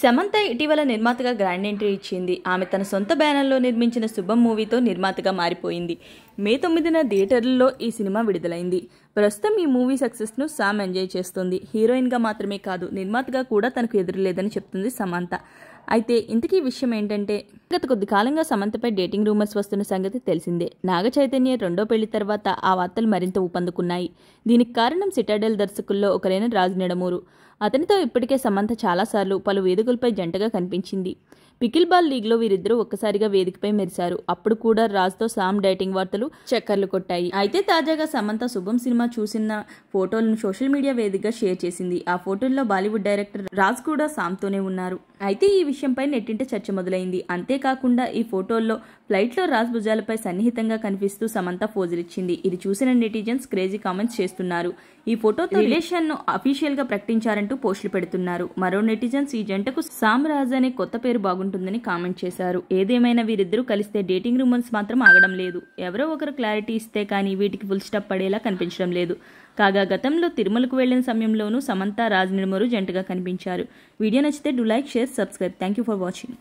సమంత ఇటీవల నిర్మాతగా grand entry ఇచ్చింది. ఆమె తన సొంత బ్యానర్లో నిర్మించిన శుభం మూవీతో నిర్మాతగా మారిపోయింది. మే 9న థియేటర్లలో ఈ సినిమా విడుదలైంది. ప్రస్తుతం ఈ మూవీ సక్సెస్ను సామ్ ఎంజాయ్ చేస్తుంది. హీరోయిన్గా మాత్రమే కాదు, నిర్మాతగా కూడా తనకు ఎదురులేదని చెప్తుంది సమంత. అయితే ఇంతకీ విషయం ఏంటంటే, గత కొద్ది కాలంగా సమంతపై డేటింగ్ రూమర్స్ వస్తున్న సంగతి తెలిసిందే. నాగ చైతన్య రెండో పెళ్లి తర్వాత ఆ వార్తలు మరింత ఊపందుకున్నాయి. దీనికి కారణం సిటాడెల్ దర్శకుల్లో ఒకరైన రాజ్ నిడమూరు. అతనితో ఇప్పటికే సమంత చాలాసార్లు పలు వేదికలపై జంటగా కనిపించింది. పికిల్ బాల్ లీగ్లో వీరిద్దరూ ఒక్కసారిగా వేదికపై మెరిశారు. అప్పుడు కూడా రాజ్తో సామ్ డేటింగ్ వార్తలు చక్కర్లు కొట్టాయి. అయితే తాజాగా సమంత శుభం సినిమా చూసిన ఫోటోలను సోషల్ మీడియా వేదికగా షేర్ చేసింది. ఆ ఫోటోల్లో బాలీవుడ్ డైరెక్టర్ రాజ్ కూడా సామ్తోనే ఉన్నారు. అయితే ఈ విషయంపై నెట్టింట చర్చ మొదలైంది. అంతేకాకుండా ఈ ఫోటోల్లో ఫ్లైట్లో రాజ్ భుజాలపై సన్నిహితంగా కనిపిస్తూ సమంత పోజులిచ్చింది. ఇది చూసిన నెటిజన్స్ క్రేజీ కామెంట్స్ చేస్తున్నారు. ఈ ఫోటోతో రిలేషన్ ను అఫీషియల్ గా ప్రకటించారంటూ పోస్టులు పెడుతున్నారు. మరో నెటిజన్స్ ఈ జంటకు సామ్ రాజ్ అనే కొత్త పేరు బాగుంటుందని కామెంట్ చేశారు. ఏదేమైనా వీరిద్దరూ కలిస్తే డేటింగ్ రూమర్స్ మాత్రం ఆగడం లేదు. ఎవరో ఒకరు క్లారిటీ ఇస్తే కానీ వీటికి ఫుల్ స్టాప్ పడేలా కనిపించడం లేదు. కాగా గతంలో తిరుమలకు వెళ్లిన సమయంలోనూ సమంత రాజ్ నిడమూరు జంటగా కనిపించారు. వీడియో నచ్చితే do like, share, subscribe. Thank you for watching.